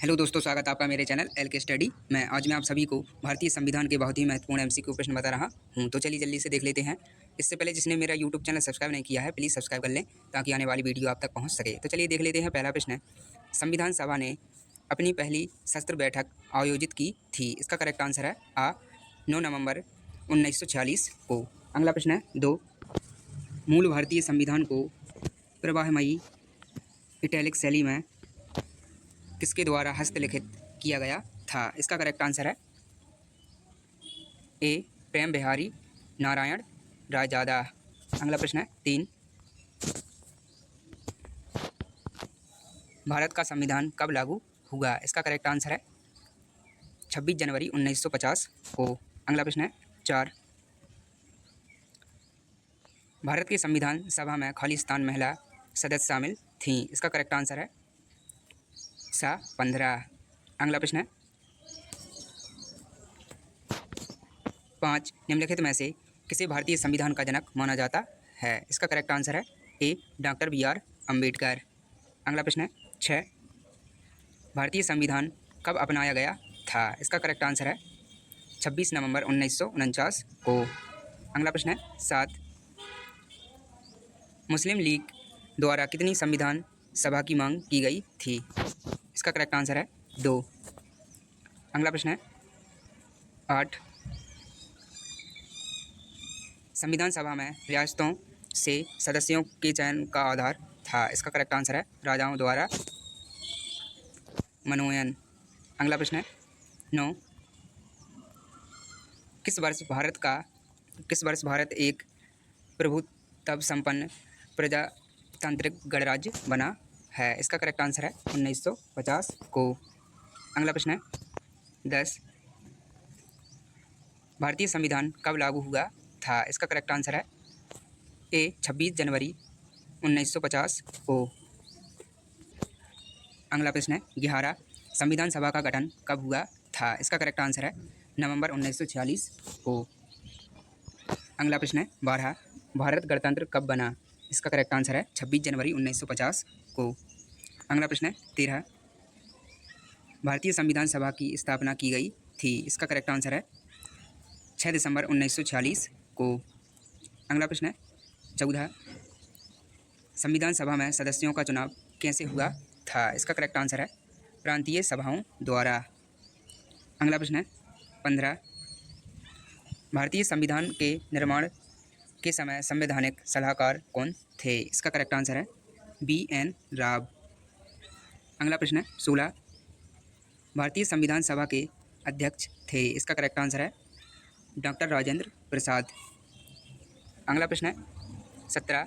Hello दोस्तों, स्वागत है आपका मेरे चैनल एल के स्टडी में। आज मैं आप सभी को भारतीय संविधान के बहुत ही महत्वपूर्ण एमसीक्यू प्रश्न बता रहा हूं। तो चलिए जल्दी से देख लेते हैं। इससे पहले जिसने मेरा यूट्यूब चैनल सब्सक्राइब नहीं किया है, प्लीज़ सब्सक्राइब कर लें ताकि आने वाली वीडियो आप तक पहुंच सके। तो चलिए देख लेते हैं। पहला प्रश्न है, संविधान सभा ने अपनी पहली सत्र बैठक आयोजित की थी। इसका करेक्ट आंसर है आ 9 नवंबर 1946 को। अगला प्रश्न है 2, मूल भारतीय संविधान को प्रवाहमयी इटैलिक शैली में किसके द्वारा हस्तलिखित किया गया था। इसका करेक्ट आंसर है ए प्रेम बिहारी नारायण रायजादा। अगला प्रश्न है 3, भारत का संविधान कब लागू हुआ। इसका करेक्ट आंसर है 26 जनवरी 1950 को। अगला प्रश्न है 4, भारत के संविधान सभा में खालिस्तान महिला सदस्य शामिल थीं। इसका करेक्ट आंसर है सा 15। अगला प्रश्न है 5, निम्नलिखित में से किसे भारतीय संविधान का जनक माना जाता है। इसका करेक्ट आंसर है ए डॉक्टर बी आर अम्बेडकर। अगला प्रश्न है 6, भारतीय संविधान कब अपनाया गया था। इसका करेक्ट आंसर है 26 नवंबर 1949 को। अगला प्रश्न है 7, मुस्लिम लीग द्वारा कितनी संविधान सभा की मांग की गई थी। इसका करेक्ट आंसर है 2। अगला प्रश्न है 8, संविधान सभा में रियासतों से सदस्यों के चयन का आधार था। इसका करेक्ट आंसर है राजाओं द्वारा मनोनयन। अगला प्रश्न है 9, किस वर्ष भारत एक प्रभुत्व संपन्न प्रजातांत्रिक गणराज्य बना है। इसका करेक्ट आंसर है 1950 को। अगला प्रश्न है 10, भारतीय संविधान कब लागू हुआ था। इसका करेक्ट आंसर है ए 26 जनवरी 1950 को। अगला प्रश्न है 11, संविधान सभा का गठन कब हुआ था। इसका करेक्ट आंसर है नवंबर 1946 को। अगला प्रश्न है 12, भारत गणतंत्र कब बना। इसका करेक्ट आंसर है 26 जनवरी 1950 को। अगला प्रश्न है 13, भारतीय संविधान सभा की स्थापना की गई थी। इसका करेक्ट आंसर है 6 दिसंबर 1946 को। अगला प्रश्न है 14, संविधान सभा में सदस्यों का चुनाव कैसे हुआ था। इसका करेक्ट आंसर है प्रांतीय सभाओं द्वारा। अगला प्रश्न है 15, भारतीय संविधान के निर्माण के समय संवैधानिक सलाहकार कौन थे। इसका करेक्ट आंसर है बी एन राव। अगला प्रश्न है 16, भारतीय संविधान सभा के अध्यक्ष थे। इसका करेक्ट आंसर है डॉक्टर राजेंद्र प्रसाद। अगला प्रश्न है 17,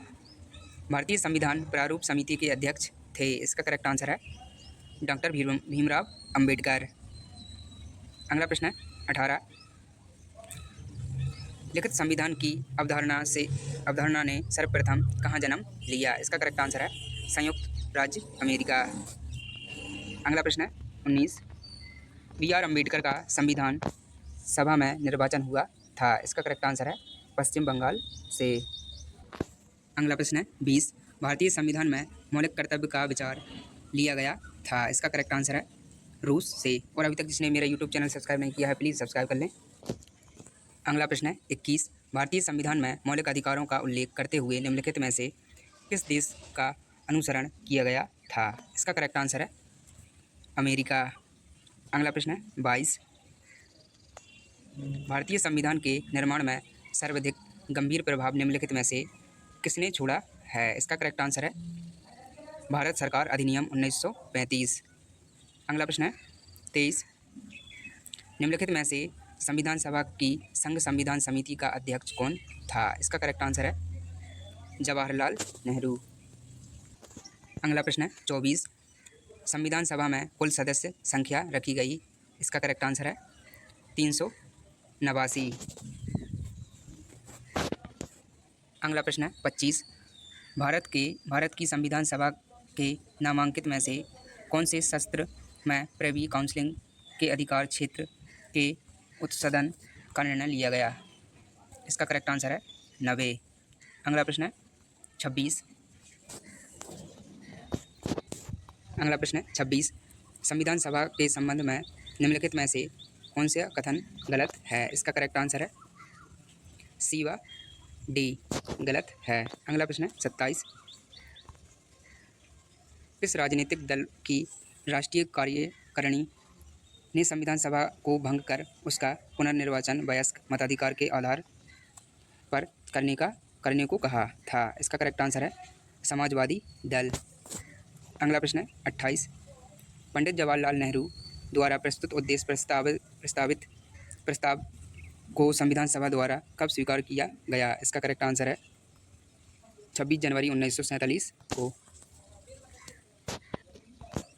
भारतीय संविधान प्रारूप समिति के अध्यक्ष थे। इसका करेक्ट आंसर है डॉक्टर भीमराव अंबेडकर। अगला प्रश्न है 18, लिखित संविधान की अवधारणा ने सर्वप्रथम कहाँ जन्म लिया। इसका करेक्ट आंसर है संयुक्त राज्य अमेरिका। अगला प्रश्न है 19, बी आर अम्बेडकर का संविधान सभा में निर्वाचन हुआ था। इसका करेक्ट आंसर है पश्चिम बंगाल से। अगला प्रश्न है 20, भारतीय संविधान में मौलिक कर्तव्य का विचार लिया गया था। इसका करेक्ट आंसर है रूस से। और अभी तक जिसने मेरा यूट्यूब चैनल सब्सक्राइब नहीं किया है, प्लीज़ सब्सक्राइब कर लें। अगला प्रश्न है 21, भारतीय संविधान में मौलिक अधिकारों का उल्लेख करते हुए निम्नलिखित में से किस देश का अनुसरण किया गया था। इसका करेक्ट आंसर है अमेरिका। अगला प्रश्न है 22, भारतीय संविधान के निर्माण में सर्वाधिक गंभीर प्रभाव निम्नलिखित में से किसने छोड़ा है। इसका करेक्ट आंसर है भारत सरकार अधिनियम 1935। अगला प्रश्न है 23, निम्नलिखित में से संविधान सभा की संघ संविधान समिति का अध्यक्ष कौन था। इसका करेक्ट आंसर है जवाहरलाल नेहरू। अगला प्रश्न है 24, संविधान सभा में कुल सदस्य संख्या रखी गई। इसका करेक्ट आंसर है 389। अगला प्रश्न है 25, भारत की संविधान सभा के नामांकित में से कौन से सत्र में प्रिवी काउंसिल के अधिकार क्षेत्र के उत्सदन का निर्णय लिया गया। इसका करेक्ट आंसर है 90। अगला प्रश्न है 26, संविधान सभा के संबंध में निम्नलिखित में से कौन सा कथन गलत है? इसका करेक्ट आंसर है सी व डी गलत है। अगला प्रश्न है 27। किस राजनीतिक दल की राष्ट्रीय कार्यकारिणी ने संविधान सभा को भंग कर उसका पुनर्निर्वाचन वयस्क मताधिकार के आधार पर करने को कहा था? इसका करेक्ट आंसर है समाजवादी दल। अगला प्रश्न है 28। पंडित जवाहरलाल नेहरू द्वारा प्रस्तुत उद्देश्य प्रस्ताव को संविधान सभा द्वारा कब स्वीकार किया गया? इसका करेक्ट आंसर है 26 जनवरी 1947 को।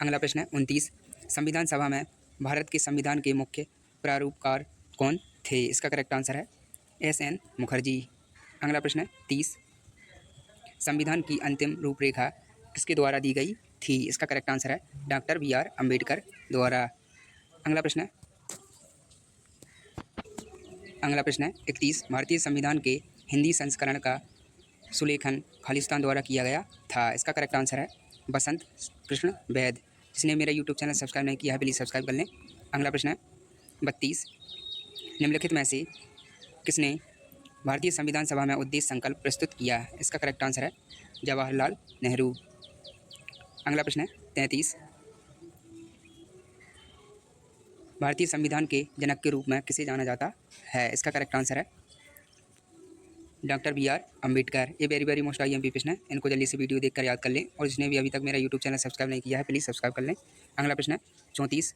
अगला प्रश्न है 29। संविधान सभा में भारत के संविधान के मुख्य प्रारूपकार कौन थे? इसका करेक्ट आंसर है एस.एन. मुखर्जी। अगला प्रश्न है 30। संविधान की अंतिम रूपरेखा किसके द्वारा दी गई थी? इसका करेक्ट आंसर है डॉक्टर बी.आर. अम्बेडकर द्वारा। अगला प्रश्न है 31। भारतीय संविधान के हिंदी संस्करण का सुलेखन खालिस्तान द्वारा किया गया था? इसका करेक्ट आंसर है बसंत कृष्ण वैद। जिसने मेरा यूट्यूब चैनल सब्सक्राइब नहीं किया है प्लीज़ सब्सक्राइब कर लें। अगला प्रश्न है 32। निम्नलिखित में से किसने भारतीय संविधान सभा में उद्देश्य संकल्प प्रस्तुत किया? इसका करेक्ट आंसर है जवाहरलाल नेहरू। अगला प्रश्न है 33। भारतीय संविधान के जनक के रूप में किसे जाना जाता है? इसका करेक्ट आंसर है डॉक्टर बी.आर. अम्बेडकर। ये वेरी मोस्ट IMP प्रश्न है, इनको जल्दी से वीडियो देखकर याद कर लें और जिसने भी अभी तक मेरा यूट्यूब चैनल सब्सक्राइब नहीं किया है प्लीज़ सब्सक्राइब कर लें। अगला प्रश्न है 34।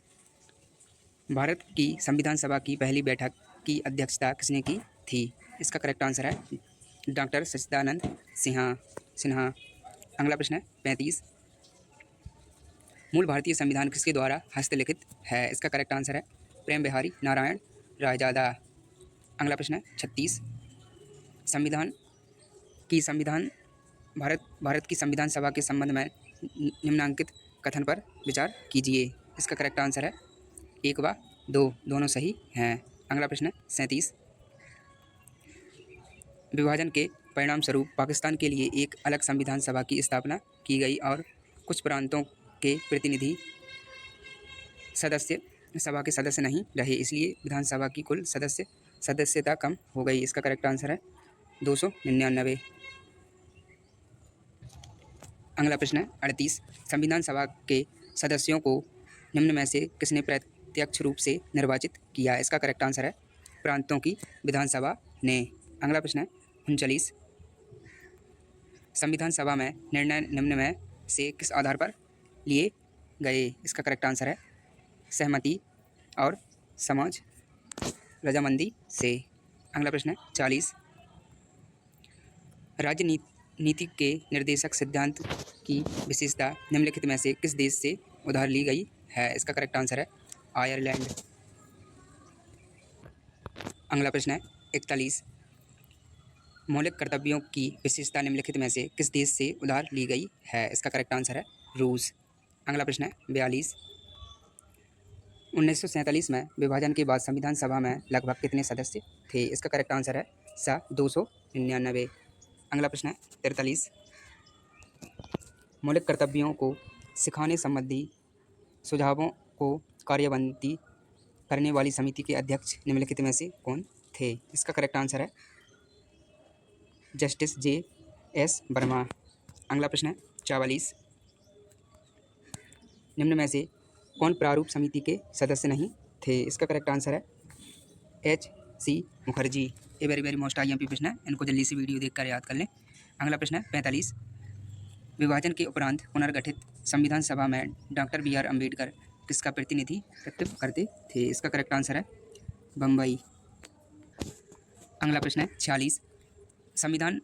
भारत की संविधान सभा की पहली बैठक की अध्यक्षता किसने की थी? इसका करेक्ट आंसर है डॉक्टर सच्चिदानंद सिन्हा। अगला प्रश्न है 35। मूल भारतीय संविधान किसके द्वारा हस्तलिखित है? इसका करेक्ट आंसर है प्रेम बिहारी नारायण रायजादा। अगला प्रश्न है 36। भारत की संविधान सभा के संबंध में निम्नांकित कथन पर विचार कीजिए। इसका करेक्ट आंसर है 1 व 2 दोनों सही हैं। अगला प्रश्न है 37। विभाजन के परिणाम स्वरूप पाकिस्तान के लिए एक अलग संविधान सभा की स्थापना की गई और कुछ प्रांतों के प्रतिनिधि सभा के सदस्य नहीं रहे, इसलिए विधानसभा की कुल सदस्यता कम हो गई। इसका करेक्ट आंसर है 299। अगला प्रश्न है 38। संविधान सभा के सदस्यों को निम्न में से किसने प्रत्यक्ष रूप से निर्वाचित किया? इसका करेक्ट आंसर है प्रांतों की विधानसभा ने। अगला प्रश्न है 39। संविधान सभा में निर्णय निम्न में से किस आधार पर लिए गए? इसका करेक्ट आंसर है सहमति और समाज रजामंदी से। अगला प्रश्न है 40। नीति के निर्देशक सिद्धांत की विशेषता निम्नलिखित में से किस देश से उधार ली गई है? इसका करेक्ट आंसर है आयरलैंड। अगला प्रश्न है 41। मौलिक कर्तव्यों की विशेषता निम्नलिखित में से किस देश से उधार ली गई है? इसका करेक्ट आंसर है रूस। अगला प्रश्न है 42। 1947 में विभाजन के बाद संविधान सभा में लगभग कितने सदस्य थे? इसका करेक्ट आंसर है 299। अगला प्रश्न है 43। मौलिक कर्तव्यों को सिखाने संबंधी सुझावों को कार्यबंदी करने वाली समिति के अध्यक्ष निम्नलिखित में से कौन थे? इसका करेक्ट आंसर है जस्टिस J.S. वर्मा। अगला प्रश्न है 44। निम्न में से कौन प्रारूप समिति के सदस्य नहीं थे? इसका करेक्ट आंसर है H.C. मुखर्जी। ये वेरी मोस्ट IMP प्रश्न है, इनको जल्दी से वीडियो देखकर याद कर लें। अगला प्रश्न है 45। विभाजन के उपरांत पुनर्गठित संविधान सभा में डॉक्टर बी.आर. अम्बेडकर किसका प्रतिनिधित्व करते थे? इसका करेक्ट आंसर है बम्बई। अगला प्रश्न है 46। संविधान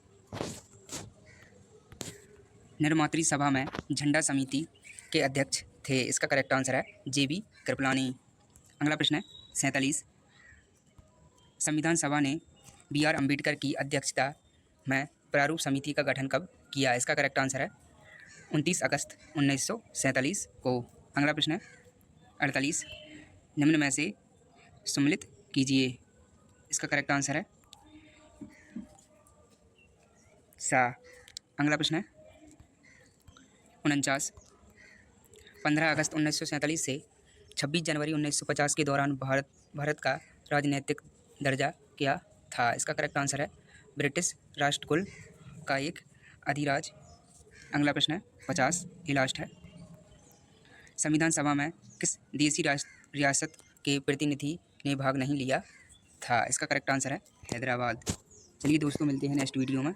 निर्मात्री सभा में झंडा समिति के अध्यक्ष थे? इसका करेक्ट आंसर है J.B. कृपलानी। अगला प्रश्न है 47। संविधान सभा ने बी.आर. अम्बेडकर की अध्यक्षता में प्रारूप समिति का गठन कब किया? इसका करेक्ट आंसर है 29 अगस्त 1947 को। अगला प्रश्न है 48। निम्न में से सम्मिलित कीजिए। इसका करेक्ट आंसर है सा। अगला प्रश्न है 49। 15 अगस्त 1947 से 26 जनवरी 1950 के दौरान भारत का राजनीतिक दर्जा क्या था? इसका करेक्ट आंसर है ब्रिटिश राष्ट्रकुल का एक अधिराज। अगला प्रश्न है 50, ये लास्ट है। संविधान सभा में किस देसी रियासत के प्रतिनिधि ने भाग नहीं लिया था? इसका करेक्ट आंसर है हैदराबाद। चलिए दोस्तों, मिलते हैं नेक्स्ट वीडियो में।